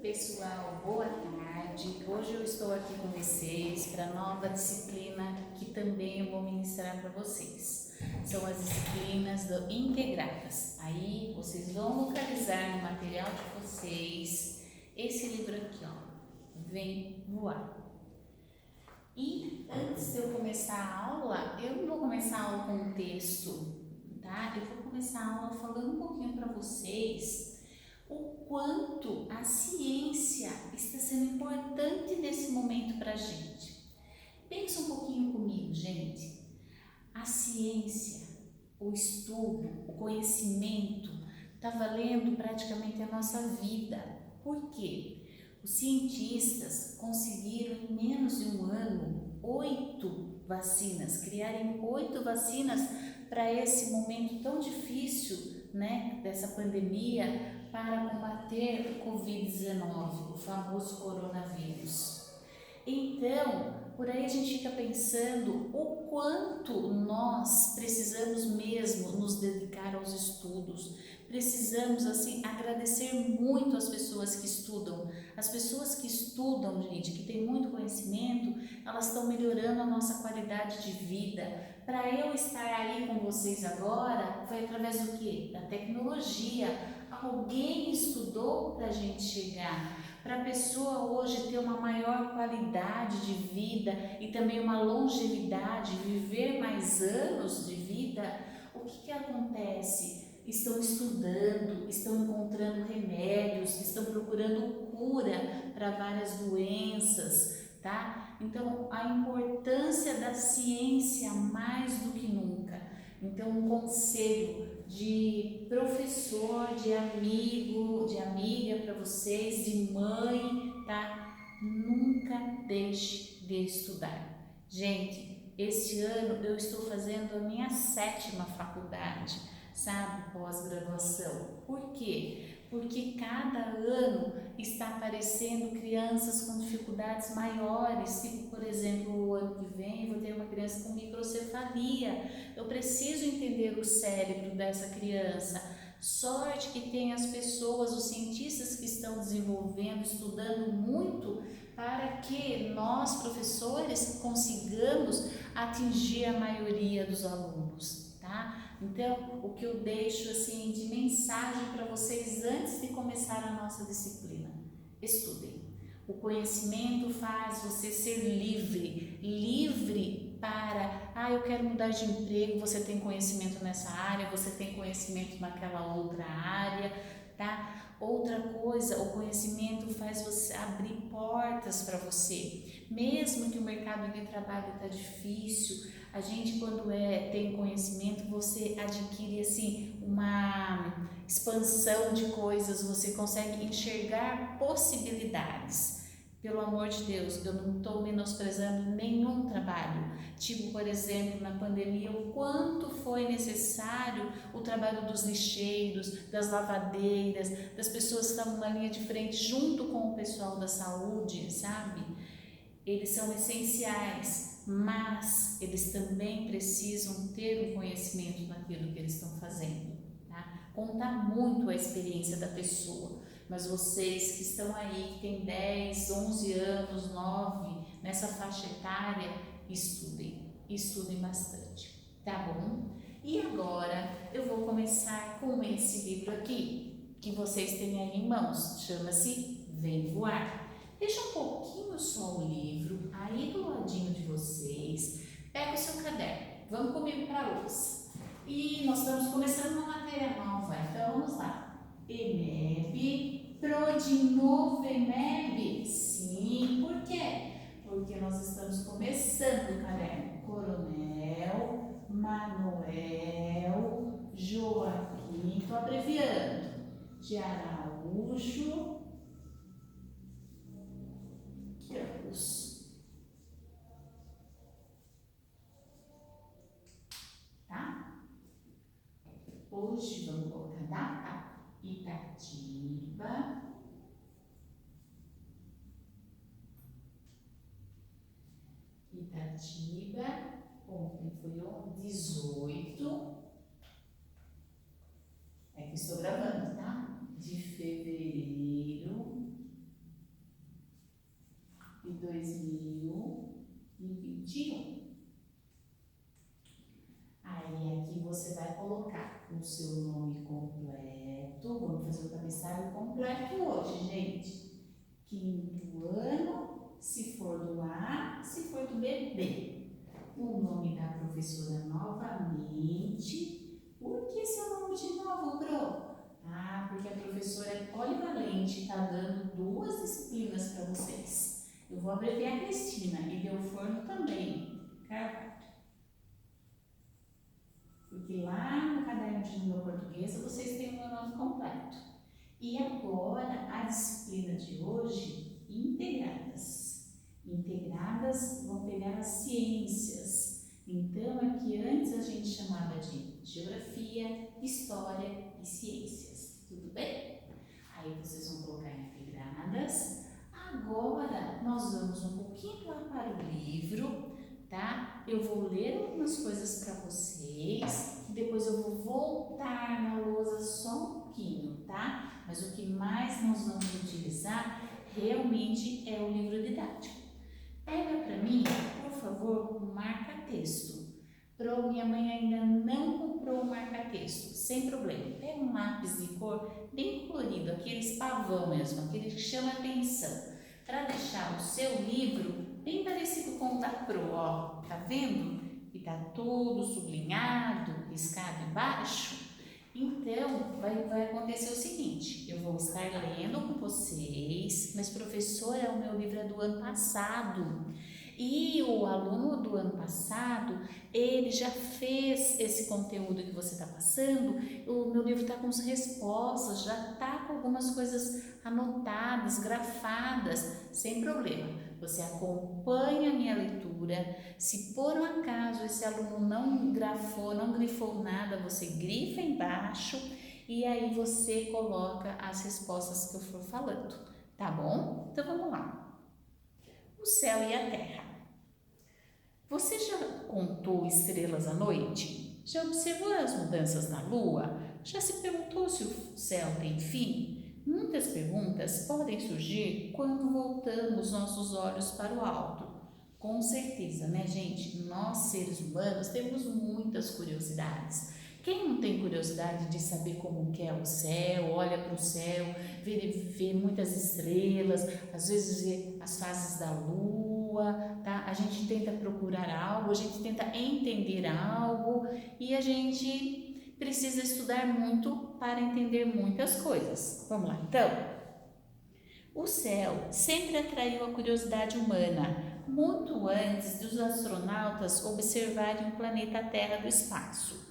Pessoal, boa tarde. Hoje eu estou aqui com vocês para a nova disciplina que também eu vou ministrar para vocês. São as disciplinas do integradas. Aí vocês vão localizar no material de vocês esse livro aqui, ó. Vem voar. E antes de eu começar a aula, eu não vou começar a aula com um texto, tá? Eu vou começar a aula falando um pouquinho para vocês o quanto a ciência está sendo importante nesse momento para a gente. Pensa um pouquinho comigo, gente. A ciência, o estudo, o conhecimento está valendo praticamente a nossa vida. Por quê? Os cientistas conseguiram em menos de um ano 8 vacinas, criarem 8 vacinas para esse momento tão difícil, né, dessa pandemia, para combater o Covid-19, o famoso coronavírus. Então, por aí a gente fica pensando o quanto nós precisamos mesmo nos dedicar aos estudos. Precisamos, assim, agradecer muito as pessoas que estudam. As pessoas que estudam, gente, que têm muito conhecimento, elas estão melhorando a nossa qualidade de vida. Para eu estar aí com vocês agora, foi através do quê? Da tecnologia. Alguém estudou para a gente chegar. Para a pessoa hoje ter uma maior qualidade de vida e também uma longevidade, viver mais anos de vida, o que acontece? Estão estudando, estão encontrando remédios, estão procurando cura para várias doenças, tá? Então, a importância da ciência mais do que nunca. Então, um conselho de professor, de amigo, de amiga para vocês, de mãe, tá? Nunca deixe de estudar. Gente, esse ano eu estou fazendo a minha 7ª faculdade, sabe, pós-graduação. Por quê? Porque cada ano está aparecendo crianças com dificuldades maiores, tipo, por exemplo, o ano que vem eu vou ter uma criança com microcefalia. Eu preciso entender o cérebro dessa criança. Sorte que tem as pessoas, os cientistas que estão desenvolvendo, estudando muito para que nós, professores, consigamos atingir a maioria dos alunos, tá? Então, o que eu deixo assim de mensagem para vocês antes de começar a nossa disciplina: estudem. O conhecimento faz você ser livre para, eu quero mudar de emprego, você tem conhecimento nessa área, você tem conhecimento naquela outra área, tá? Outra coisa, o conhecimento faz você abrir portas para você. Mesmo que o mercado de trabalho está difícil, a gente quando tem conhecimento, você adquire assim uma expansão de coisas, você consegue enxergar possibilidades. Pelo amor de Deus, eu não estou menosprezando nenhum trabalho. Tipo, por exemplo, na pandemia, o quanto foi necessário o trabalho dos lixeiros, das lavadeiras, das pessoas que estavam na linha de frente junto com o pessoal da saúde, sabe? Eles são essenciais, mas eles também precisam ter um conhecimento naquilo que eles estão fazendo, tá? Conta muito a experiência da pessoa, mas vocês que estão aí, que têm 10, 11 anos, 9, nessa faixa etária, estudem bastante, tá bom? E agora eu vou começar com esse livro aqui, que vocês têm aí em mãos, chama-se Vem Voar. Deixa um pouquinho só o livro aí do ladinho de vocês, pega o seu caderno, vamos comigo para a louça. E nós estamos começando uma matéria nova, então vamos lá. EMEB, pro de novo EMEB? Sim, por quê? Porque nós estamos começando o caderno Coronel, Manuel, Joaquim, estou abreviando, de Araújo, tá? Hoje vamos colocar data: Itatiba, ontem foi 18, é que estou gravando, tá? De fevereiro aqui hoje, gente. Quinto ano, se for do A, se for do B. O nome da professora novamente. Por que seu nome de novo, Pro? Ah, porque a professora polivalente está dando 2 disciplinas para vocês. Eu vou abreviar a Cristina e Delforno também. Carvalho. Porque lá no caderno de língua portuguesa vocês têm o meu nome completo. E agora a disciplina de hoje, integradas. Integradas vão pegar as ciências. Então aqui antes a gente chamava de geografia, história e ciências. Tudo bem? Aí vocês vão colocar integradas. Agora nós vamos um pouquinho lá para o livro, tá? Eu vou ler algumas coisas para vocês e depois eu vou voltar na lousa só um pouquinho, tá? Mas o que mais nós vamos utilizar realmente é o livro didático. Pega para mim, por favor, um marca-texto. Minha mãe ainda não comprou um marca-texto, sem problema. Pega um lápis de cor bem colorido, aqueles pavão mesmo, aquele que chama atenção, para deixar o seu livro bem parecido com o da Pro, ó, tá vendo? E tá todo sublinhado, riscado embaixo. Então, vai acontecer o seguinte, eu vou estar lendo com vocês, mas professora, o meu livro é do ano passado. E o aluno do ano passado, ele já fez esse conteúdo que você está passando, o meu livro está com as respostas, já está com algumas coisas anotadas, grafadas, sem problema. Você acompanha a minha leitura, se por um acaso esse aluno não grafou, não grifou nada, você grifa embaixo e aí você coloca as respostas que eu for falando, tá bom? Então vamos lá. O céu e a terra. Você já contou estrelas à noite? Já observou as mudanças na lua? Já se perguntou se o céu tem fim? Muitas perguntas podem surgir quando voltamos nossos olhos para o alto. Com certeza, né, gente? Nós, seres humanos, temos muitas curiosidades. Quem não tem curiosidade de saber como que é o céu, olha para o céu, vê muitas estrelas, às vezes vê as fases da lua, tá? A gente tenta procurar algo, a gente tenta entender algo e a gente precisa estudar muito para entender muitas coisas. Vamos lá, então. O céu sempre atraiu a curiosidade humana, muito antes dos astronautas observarem o planeta Terra do espaço.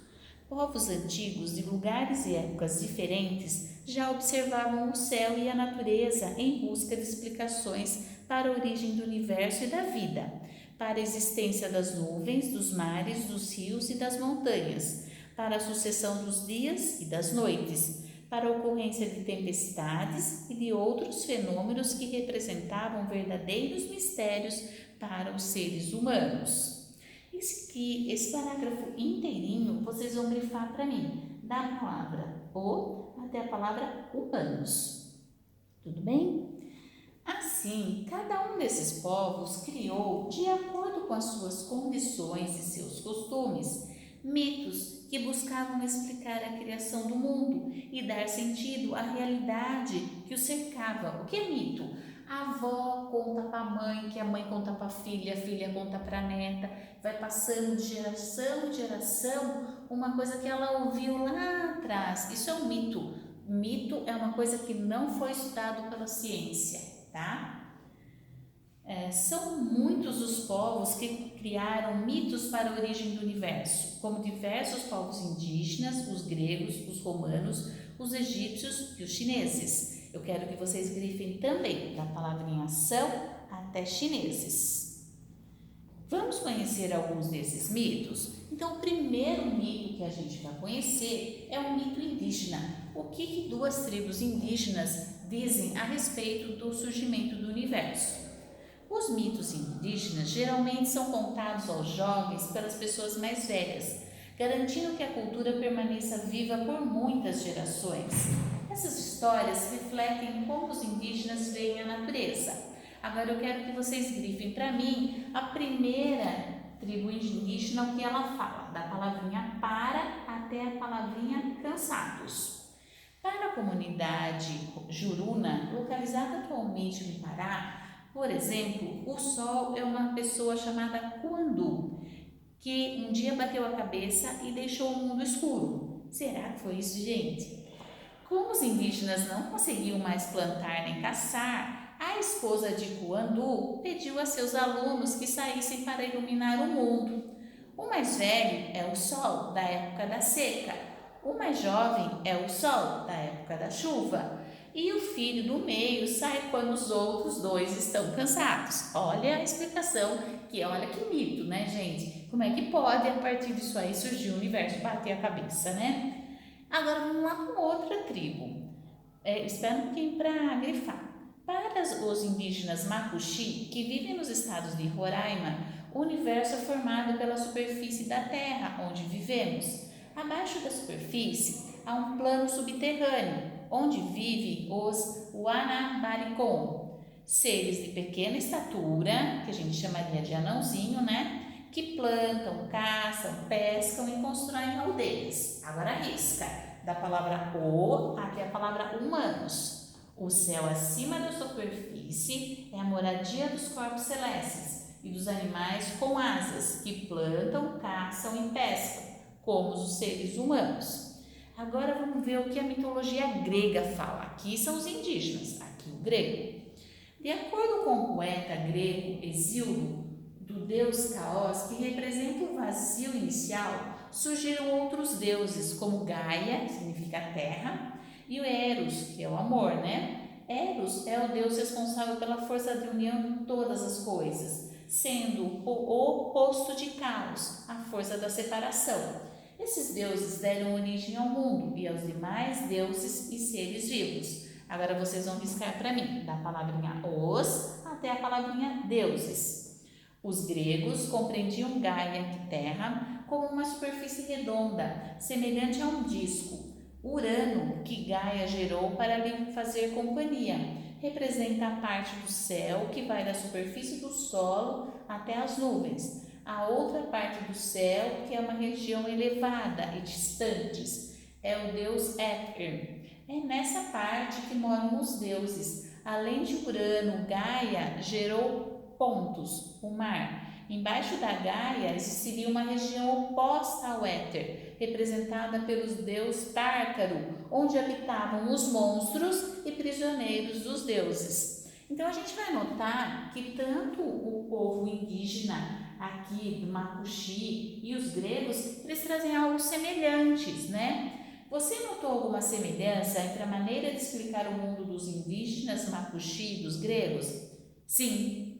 Povos antigos de lugares e épocas diferentes já observavam o céu e a natureza em busca de explicações para a origem do universo e da vida, para a existência das nuvens, dos mares, dos rios e das montanhas, para a sucessão dos dias e das noites, para a ocorrência de tempestades e de outros fenômenos que representavam verdadeiros mistérios para os seres humanos. Esse parágrafo inteirinho vocês vão grifar para mim, da palavra o até a palavra humanos. Tudo bem? Assim, cada um desses povos criou, de acordo com as suas condições e seus costumes, mitos que buscavam explicar a criação do mundo e dar sentido à realidade que o cercava. O que é mito? A avó conta para a mãe, que a mãe conta para a filha conta para a neta, vai passando de geração em geração uma coisa que ela ouviu lá atrás. Isso é um mito. Mito é uma coisa que não foi estudado pela ciência, tá? São muitos os povos que criaram mitos para a origem do universo, como diversos povos indígenas, os gregos, os romanos, os egípcios e os chineses. Eu quero que vocês grifem também, da palavrinha ação até chineses. Vamos conhecer alguns desses mitos? Então, o primeiro mito que a gente vai conhecer é o mito indígena. O que 2 tribos indígenas dizem a respeito do surgimento do universo? Os mitos indígenas geralmente são contados aos jovens pelas pessoas mais velhas, garantindo que a cultura permaneça viva por muitas gerações. Essas histórias refletem como os indígenas veem a natureza. Agora eu quero que vocês grifem para mim a primeira tribo indígena, o que ela fala, da palavrinha para até a palavrinha cansados. Para a comunidade Juruna, localizada atualmente no Pará, por exemplo, o Sol é uma pessoa chamada Cuandu, que um dia bateu a cabeça e deixou o mundo escuro. Será que foi isso, gente? Como os indígenas não conseguiam mais plantar nem caçar, a esposa de Cuandu pediu a seus alunos que saíssem para iluminar o mundo. O mais velho é o sol da época da seca, o mais jovem é o sol da época da chuva, e o filho do meio sai quando os outros dois estão cansados. Olha a explicação, que olha que mito, né, gente? Como é que pode, a partir disso aí, surgir o universo, bater a cabeça, né? Agora vamos lá com outra tribo. Espera um pouquinho para grifar. Para os indígenas Macuxi, que vivem nos estados de Roraima, o universo é formado pela superfície da Terra, onde vivemos. Abaixo da superfície há um plano subterrâneo, onde vivem os Wanabaricon, seres de pequena estatura, que a gente chamaria de anãozinho, né? Que plantam, caçam, pescam e constroem aldeias. Agora risca, da palavra o até a palavra humanos. O céu acima da superfície é a moradia dos corpos celestes e dos animais com asas, que plantam, caçam e pescam, como os seres humanos. Agora vamos ver o que a mitologia grega fala. Aqui são os indígenas, aqui o grego. De acordo com o poeta grego Hesíodo, do deus Caos, que representa o vazio inicial, surgiram outros deuses, como Gaia, que significa terra, e o Eros, que é o amor, né? Eros é o deus responsável pela força de união de todas as coisas, sendo o oposto de Caos, a força da separação. Esses deuses deram origem ao mundo e aos demais deuses e seres vivos. Agora vocês vão riscar para mim, da palavrinha os até a palavrinha deuses. Os gregos compreendiam Gaia, terra, como uma superfície redonda, semelhante a um disco. Urano, que Gaia gerou para lhe fazer companhia, representa a parte do céu que vai da superfície do solo até as nuvens. A outra parte do céu, que é uma região elevada e distantes, é o deus Éter. É nessa parte que moram os deuses. Além de Urano, Gaia gerou Pontos, o mar. Embaixo da Gaia existiria uma região oposta ao Éter, representada pelos deuses Tártaro, onde habitavam os monstros e prisioneiros dos deuses. Então a gente vai notar que tanto o povo indígena aqui do Macuxi e os gregos, eles trazem algo semelhantes, né? Você notou alguma semelhança entre a maneira de explicar o mundo dos indígenas Macuxi e dos gregos? Sim.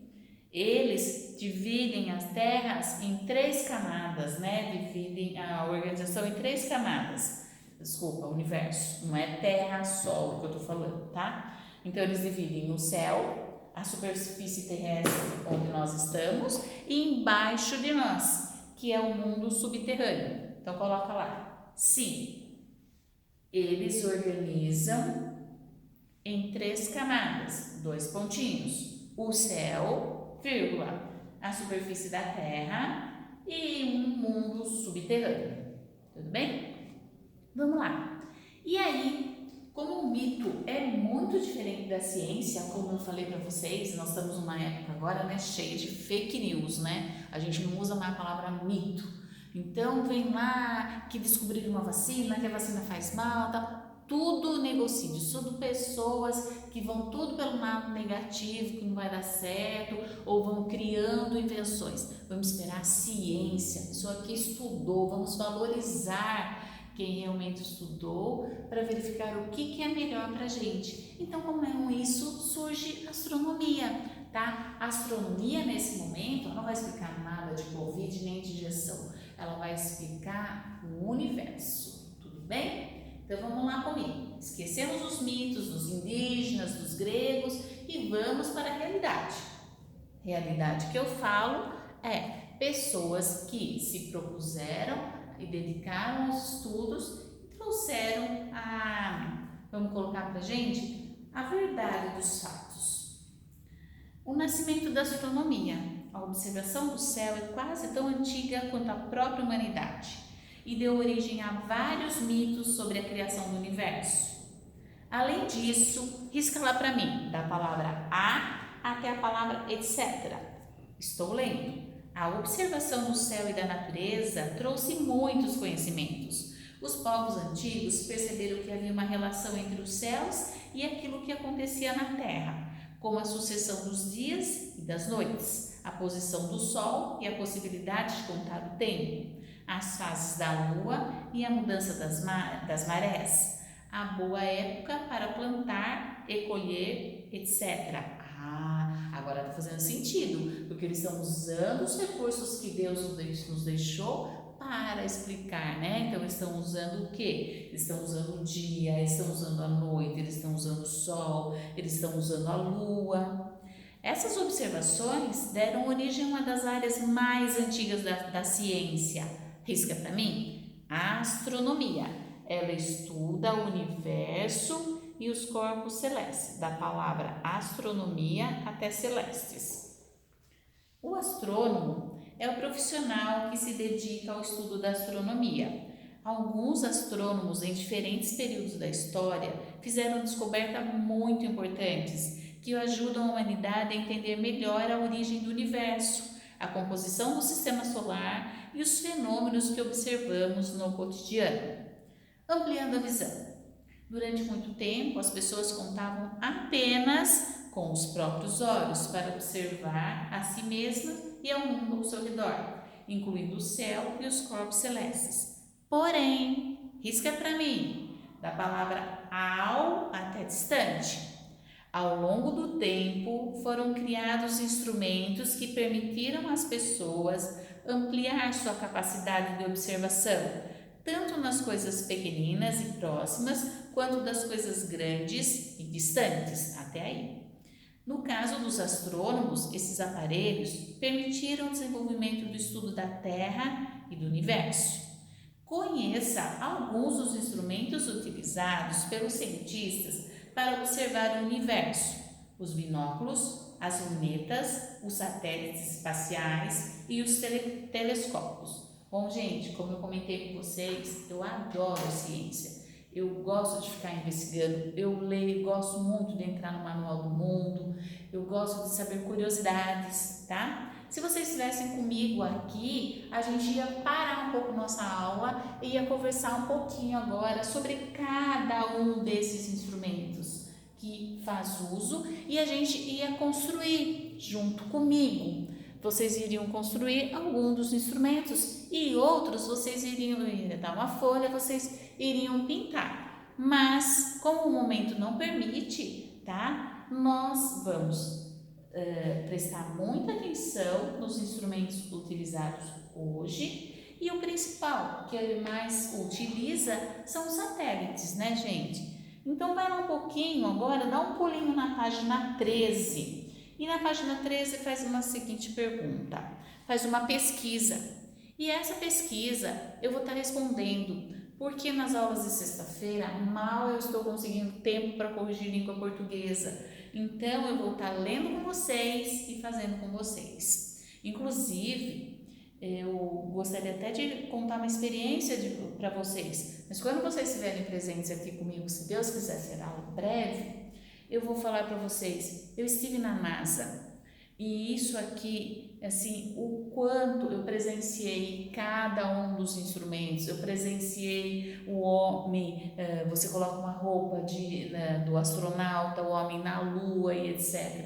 Eles dividem as terras em 3 camadas, né? Dividem a organização em 3 camadas. Desculpa, universo. Não é terra, solo que eu tô falando, tá? Então, eles dividem o céu, a superfície terrestre onde nós estamos e embaixo de nós, que é o mundo subterrâneo. Então, coloca lá. Sim, eles organizam em 3 camadas, 2 pontinhos. O céu, vírgula, a superfície da Terra e um mundo subterrâneo. Tudo bem? Vamos lá. E aí, como o mito é muito diferente da ciência, como eu falei para vocês, nós estamos numa época agora, né, cheia de fake news, né? A gente não usa mais a palavra mito. Então, vem lá que descobriram uma vacina, que a vacina faz mal, tá? Tudo negocídio, tudo pessoas que vão tudo pelo lado negativo, que não vai dar certo, ou vão criando invenções. Vamos esperar a ciência, a pessoa que estudou, vamos valorizar quem realmente estudou para verificar o que é melhor para a gente. Então, como isso, surge a astronomia, tá? A astronomia, nesse momento, não vai explicar nada de Covid nem de injeção, ela vai explicar o universo, tudo bem? Então vamos lá comigo. Esquecemos os mitos dos indígenas, dos gregos e vamos para a realidade. Realidade que eu falo é pessoas que se propuseram e dedicaram aos estudos e trouxeram vamos colocar para a gente, a verdade dos fatos. O nascimento da astronomia. A observação do céu é quase tão antiga quanto a própria humanidade e deu origem a vários mitos sobre a criação do universo. Além disso, risca lá para mim, da palavra a até a palavra etc. Estou lendo. A observação do céu e da natureza trouxe muitos conhecimentos. Os povos antigos perceberam que havia uma relação entre os céus e aquilo que acontecia na terra, como a sucessão dos dias e das noites, a posição do sol e a possibilidade de contar o tempo, as fases da lua e a mudança das marés, a boa época para plantar e colher, etc. Agora está fazendo sentido, porque eles estão usando os recursos que Deus nos deixou para explicar, né? Então, eles estão usando o quê? Eles estão usando o dia, eles estão usando a noite, eles estão usando o sol, eles estão usando a lua. Essas observações deram origem a uma das áreas mais antigas da ciência. Risca para mim? A astronomia. Ela estuda o universo e os corpos celestes, da palavra astronomia até celestes. O astrônomo é o profissional que se dedica ao estudo da astronomia. Alguns astrônomos em diferentes períodos da história fizeram descobertas muito importantes que ajudam a humanidade a entender melhor a origem do universo, a composição do sistema solar e os fenômenos que observamos no cotidiano. Ampliando a visão. Durante muito tempo, as pessoas contavam apenas com os próprios olhos para observar a si mesmas e ao mundo ao seu redor, incluindo o céu e os corpos celestes. Porém, risca para mim, da palavra ao até distante. Ao longo do tempo, foram criados instrumentos que permitiram às pessoas ampliar sua capacidade de observação, tanto nas coisas pequeninas e próximas, quanto das coisas grandes e distantes, até aí. No caso dos astrônomos, esses aparelhos permitiram o desenvolvimento do estudo da Terra e do Universo. Conheça alguns dos instrumentos utilizados pelos cientistas para observar o universo: os binóculos, as lunetas, os satélites espaciais e os telescópios. Bom, gente, como eu comentei com vocês, eu adoro ciência. Eu gosto de ficar investigando, eu leio, gosto muito de entrar no Manual do Mundo, eu gosto de saber curiosidades, tá? Se vocês estivessem comigo aqui, a gente ia parar um pouco nossa aula e ia conversar um pouquinho agora sobre cada um desses instrumentos que faz uso e a gente ia construir junto comigo. Vocês iriam construir algum dos instrumentos e outros vocês iriam dar uma folha, vocês iriam pintar. Mas, como o momento não permite, tá? Nós vamos prestar muita atenção nos instrumentos utilizados hoje e o principal que ele mais utiliza são os satélites, né, gente? Então, vai lá um pouquinho agora, dá um pulinho na página 13. E na página 13 faz uma seguinte pergunta, faz uma pesquisa. E essa pesquisa eu vou estar respondendo, porque nas aulas de sexta-feira mal eu estou conseguindo tempo para corrigir língua portuguesa. Então eu vou estar lendo com vocês e fazendo com vocês. Inclusive, eu gostaria até de contar uma experiência para vocês, mas quando vocês estiverem presentes aqui comigo, se Deus quiser, será breve, eu vou falar para vocês. Eu estive na NASA e isso aqui, assim, o quanto eu presenciei cada um dos instrumentos. Eu presenciei o homem, você coloca uma roupa do astronauta, o homem na lua e etc.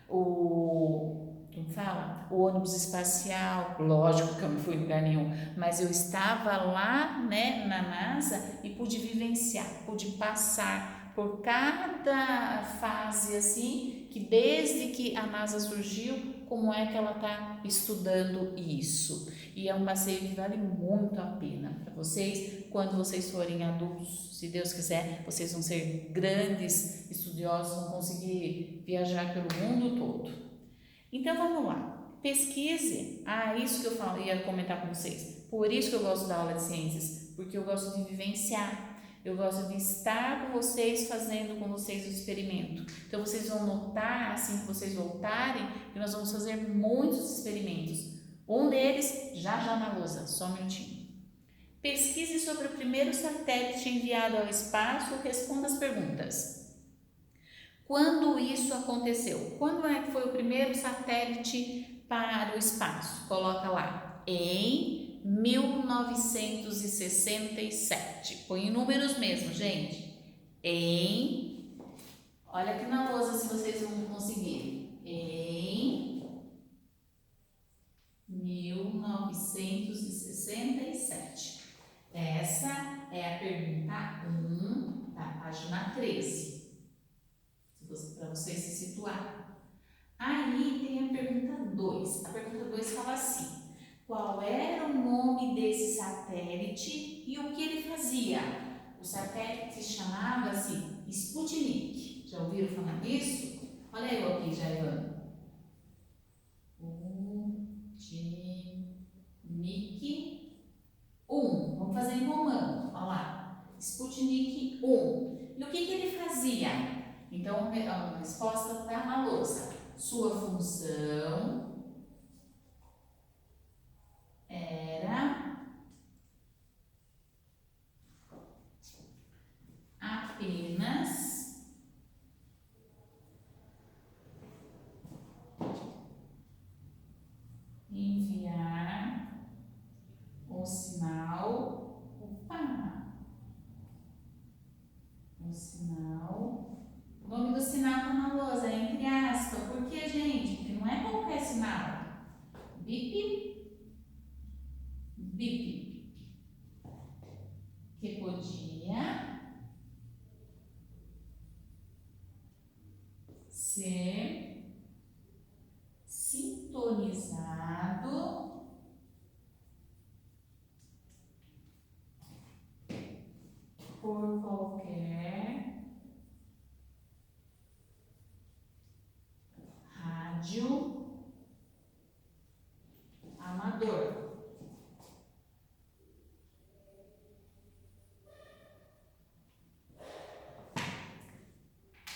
Como fala? O ônibus espacial, lógico que eu não fui em lugar nenhum, mas eu estava lá, né, na NASA e pude vivenciar, pude passar por cada fase assim, que desde que a NASA surgiu, como é que ela está estudando isso. E é um passeio que vale muito a pena para vocês, quando vocês forem adultos, se Deus quiser, vocês vão ser grandes estudiosos, vão conseguir viajar pelo mundo todo. Então vamos lá, pesquise. Isso que eu ia comentar com vocês. Por isso que eu gosto da aula de ciências, porque eu gosto de vivenciar. Eu gosto de estar com vocês, fazendo com vocês o experimento. Então, vocês vão notar, assim que vocês voltarem, que nós vamos fazer muitos experimentos. Um deles, já na lousa, só um minutinho. Pesquise sobre o primeiro satélite enviado ao espaço, responda as perguntas. Quando isso aconteceu? Quando é que foi o primeiro satélite para o espaço? Coloca lá, em 1967. Põe em números mesmo, gente. Olha aqui na lousa se vocês vão conseguir. Em 1967. Essa é a pergunta 1 da página 13. Para vocês se situarem. Aí tem a pergunta 2. A pergunta 2 fala assim: qual era o nome desse satélite e o que ele fazia? O satélite chamava-se Sputnik. Já ouviram falar nisso? Olha eu aqui, Jaiane. Sputnik 1. Vamos fazer em comando. Olha lá. Sputnik 1. E o que ele fazia? Então, a resposta está na lousa. Sua função era apenas enviar o sinal. O nome do sinal está na lousa, é entre aspas. Por que, gente? Porque não é qualquer sinal. Bip, bip. Que podia ser sintonizado por qualquer rádio amador.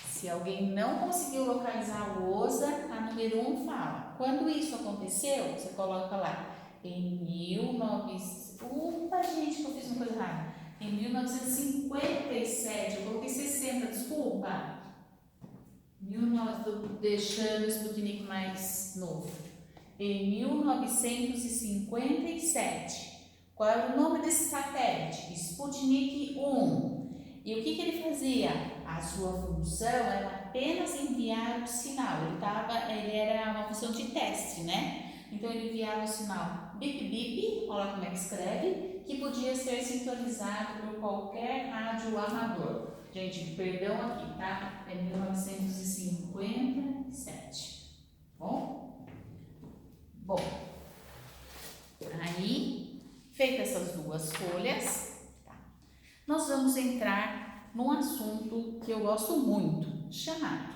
Se alguém não conseguiu localizar a lousa, a número 1 fala. Quando isso aconteceu, você coloca lá em 1900. Opa, gente, que eu fiz uma coisa errada. Em 1957, eu coloquei 60, desculpa. Estou deixando o Sputnik mais novo. Em 1957. Qual era o nome desse satélite? Sputnik 1. E o que ele fazia? A sua função era apenas enviar o sinal. Ele era uma função de teste, né? Então ele enviava o sinal bip bip, olha como é que escreve, que podia ser sintonizado por qualquer rádio amador. Gente, perdão aqui, tá? É 1957. Bom, aí, feitas essas duas folhas, tá? Nós vamos entrar num assunto que eu gosto muito, chamado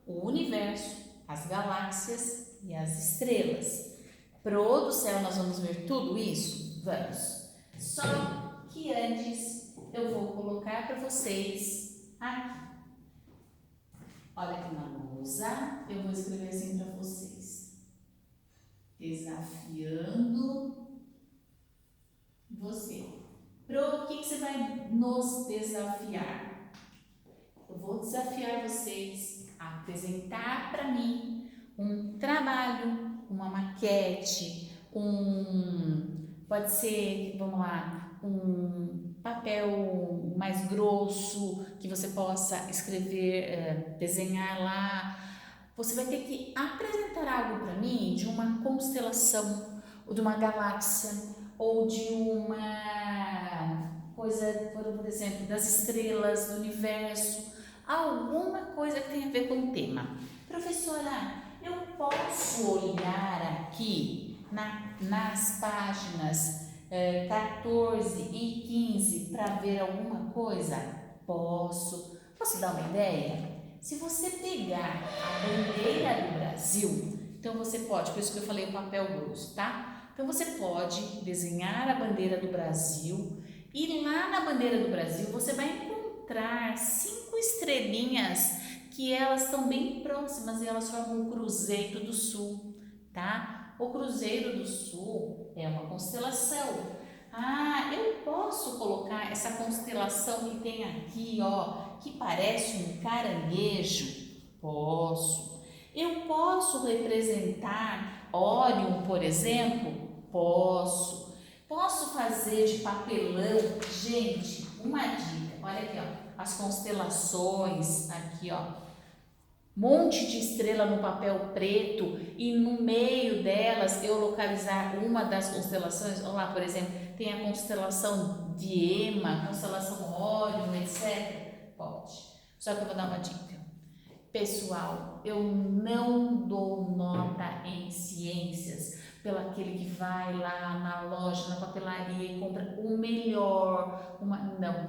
o universo, as galáxias e as estrelas. Pro do céu, nós vamos ver tudo isso? Vamos. Só que antes eu vou colocar para vocês aqui. Olha aqui na lousa, eu vou escrever assim para vocês. Desafiando você. Pro, o que você vai nos desafiar? Eu vou desafiar vocês a apresentar para mim um trabalho, uma maquete, pode ser, vamos lá, um papel mais grosso que você possa escrever, desenhar lá. Você vai ter que apresentar algo para mim de uma constelação, ou de uma galáxia, ou de uma coisa, por exemplo, das estrelas, do universo, alguma coisa que tenha a ver com o tema. Professora, eu posso olhar aqui nas páginas 14 e 15 para ver alguma coisa? Posso. Posso dar uma ideia? Se você pegar a bandeira do Brasil, então você pode, por isso que eu falei o papel grosso, tá? Então você pode desenhar a bandeira do Brasil e lá na bandeira do Brasil você vai encontrar 5 estrelinhas que elas estão bem próximas e elas formam o Cruzeiro do Sul, tá? O Cruzeiro do Sul é uma constelação. Ah, eu posso colocar essa constelação que tem aqui, ó, que parece um caranguejo? Posso. Eu posso representar Órion, por exemplo? Posso. Posso fazer de papelão? Gente, uma dica, olha aqui, ó, as constelações, aqui, ó, monte de estrela no papel preto e no meio delas eu localizar uma das constelações. Olha lá, por exemplo, tem a constelação Diema, constelação Órion, etc. Pode. Só que eu vou dar uma dica. Pessoal, eu não dou nota em ciências pelo aquele que vai lá na loja, na papelaria e compra o melhor, não.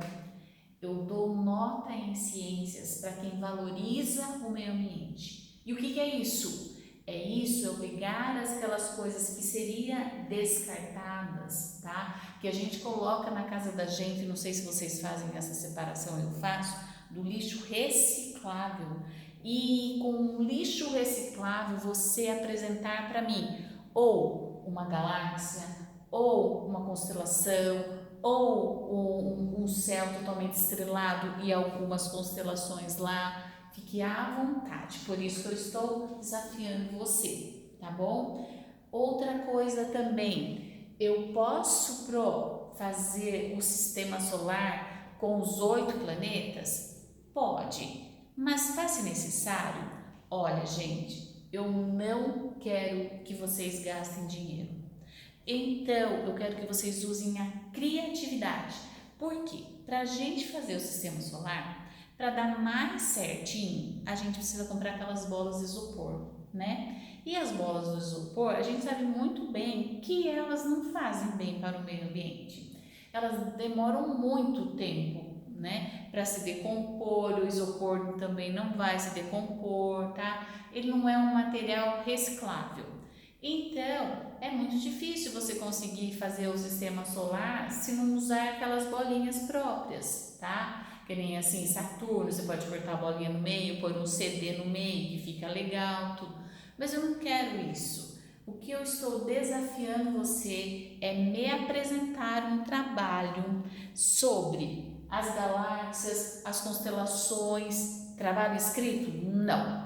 Eu dou nota em ciências para quem valoriza o meio ambiente. E o que é isso? É isso, eu pegar aquelas coisas que seriam descartadas, tá? Que a gente coloca na casa da gente, não sei se vocês fazem essa separação, eu faço, do lixo reciclável. E com o lixo reciclável você apresentar para mim ou uma galáxia, ou uma constelação, ou um céu totalmente estrelado e algumas constelações lá, fique à vontade, por isso que eu estou desafiando você, tá bom? Outra coisa também, eu posso fazer o sistema solar com os 8 planetas? Pode, mas faz necessário? Olha, gente, eu não quero que vocês gastem dinheiro. Então, eu quero que vocês usem a criatividade. Por quê? Para a gente fazer o sistema solar, para dar mais certinho, a gente precisa comprar aquelas bolas de isopor, né? E as bolas do isopor, a gente sabe muito bem que elas não fazem bem para o meio ambiente. Elas demoram muito tempo, né, para se decompor. O isopor também não vai se decompor, tá? Ele não é um material reciclável. Então, é muito difícil você conseguir fazer o sistema solar se não usar aquelas bolinhas próprias, tá? Que nem assim, Saturno, você pode cortar a bolinha no meio, pôr um CD no meio, que fica legal, tudo. Mas eu não quero isso. O que eu estou desafiando você é me apresentar um trabalho sobre as galáxias, as constelações. Trabalho escrito? Não.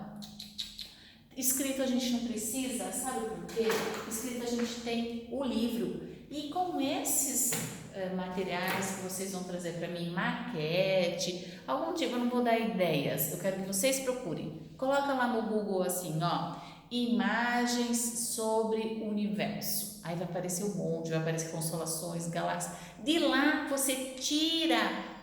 Escrito a gente não precisa, sabe por quê? Escrito a gente tem o livro e com esses materiais que vocês vão trazer para mim, maquete, algum tipo, eu não vou dar ideias, eu quero que vocês procurem. Coloca lá no Google assim, ó, imagens sobre o universo. Aí vai aparecer um monte, vai aparecer constelações, galáxias. De lá você tira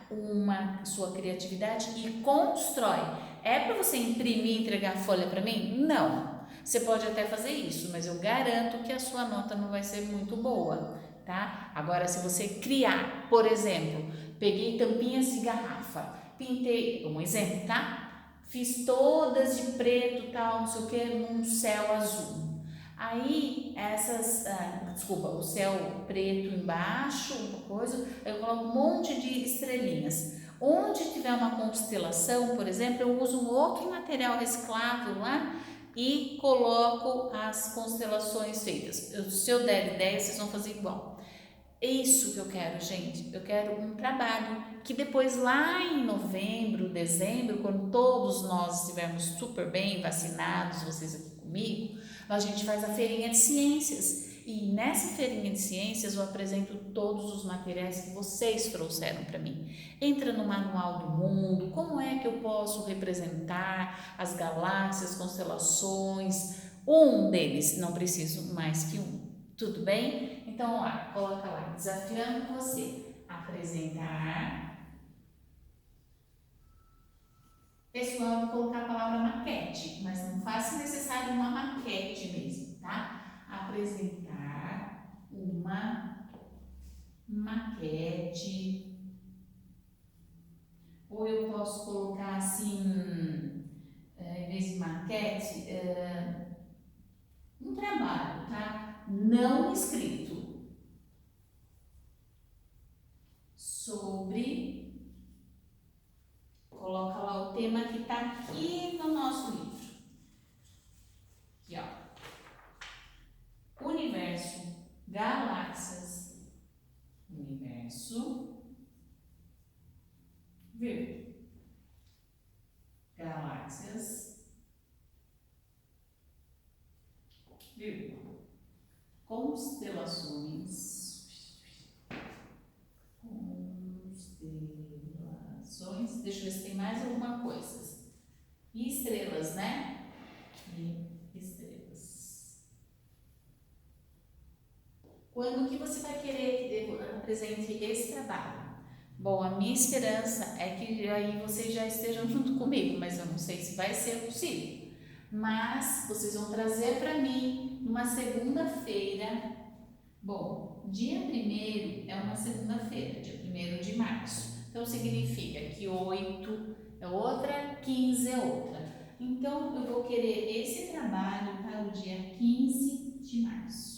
uma sua criatividade e constrói. É para você imprimir e entregar a folha para mim? Não. Você pode até fazer isso, mas eu garanto que a sua nota não vai ser muito boa, tá? Agora, se você criar, por exemplo, peguei tampinhas de garrafa, pintei, um exemplo, tá? Fiz todas de preto, tal, não sei o que, num céu azul. Aí, o céu preto embaixo, uma coisa, eu coloco um monte de estrelinhas. Onde tiver uma constelação, por exemplo, eu uso um outro material reciclável lá e coloco as constelações feitas. Se eu der ideia, vocês vão fazer igual. É isso que eu quero, gente. Eu quero um trabalho que depois, lá em novembro, dezembro, quando todos nós estivermos super bem vacinados, vocês aqui comigo, a gente faz a feirinha de ciências. E nessa feirinha de ciências eu apresento todos os materiais que vocês trouxeram para mim. Entra no Manual do Mundo, como é que eu posso representar as galáxias, constelações, um deles, não preciso mais que um. Tudo bem? Então, lá, coloca lá, desafiando você a apresentar. Pessoal, eu vou colocar a palavra maquete, mas não faça necessário uma maquete mesmo, tá? Apresentar uma maquete. Ou eu posso colocar assim, em vez de maquete, um trabalho, tá? Não escrito. Sobre, coloca lá o tema que está aqui no nosso livro. Aqui, ó. Universo, galáxias, viu? Constelações. Constelações. Deixa eu ver se tem mais alguma coisa. E estrelas, né? E estrelas. Quando que você vai querer que eu apresente esse trabalho? Bom, a minha esperança é que aí vocês já estejam junto comigo, mas eu não sei se vai ser possível. Mas vocês vão trazer para mim numa segunda-feira. Bom, dia 1º é uma segunda-feira, dia 1º de março. Então significa que 8 é outra, 15 é outra. Então eu vou querer esse trabalho para o dia 15 de março.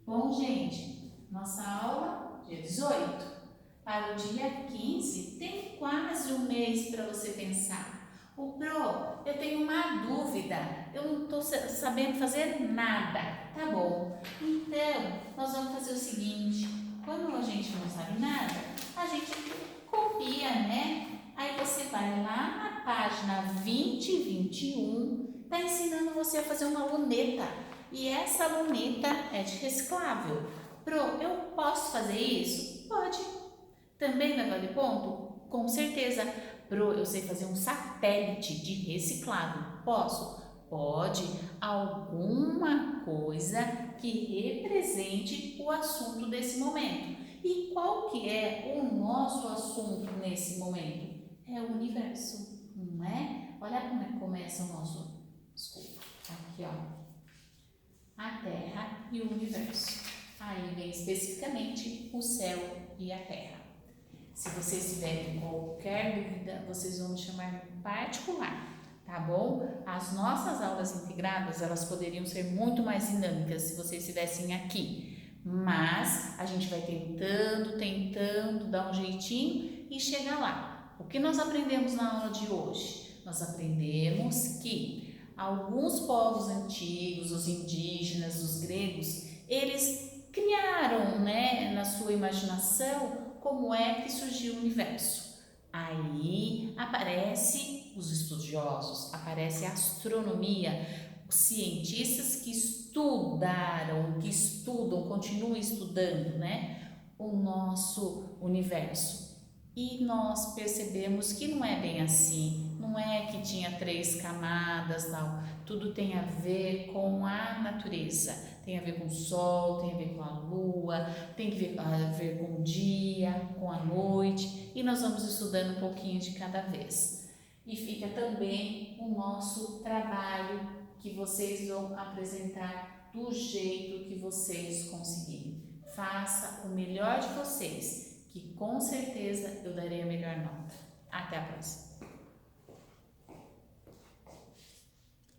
Bom, gente, nossa aula dia 18. Para o dia 15, tem quase um mês para você pensar. Pro, eu tenho uma dúvida, eu não estou sabendo fazer nada. Tá bom, então nós vamos fazer o seguinte, quando a gente não sabe nada, a gente copia, né? Aí você vai lá na página 20 e 21, tá ensinando você a fazer uma luneta. E essa luneta é de reciclável. Pro, eu posso fazer isso? Pode. Também vai valer ponto? Com certeza. Pro, eu sei fazer um satélite de reciclável. Posso? Pode. Alguma coisa que represente o assunto desse momento. E qual que é o nosso assunto nesse momento? É o universo, não é? Olha como é que começa o nosso... Desculpa, aqui ó. A Terra e o Universo. Aí vem especificamente o céu e a Terra. Se vocês tiverem qualquer dúvida, vocês vão me chamar em particular, tá bom? As nossas aulas integradas, elas poderiam ser muito mais dinâmicas se vocês estivessem aqui, mas a gente vai tentando dar um jeitinho e chegar lá. O que nós aprendemos na aula de hoje? Nós aprendemos que alguns povos antigos, os indígenas, os gregos, eles criaram, né, na sua imaginação como é que surgiu o universo. Aí aparece os estudiosos, aparece a astronomia, os cientistas que estudaram, que estudam, continuam estudando, né, o nosso universo. E nós percebemos que não é bem assim, não é que tinha 3 camadas, tal. Tudo tem a ver com a natureza, tem a ver com o sol, tem a ver com a lua, tem a ver com o dia, com a noite, e nós vamos estudando um pouquinho de cada vez. E fica também o nosso trabalho que vocês vão apresentar do jeito que vocês conseguirem. Faça o melhor de vocês, que com certeza eu darei a melhor nota. Até a próxima!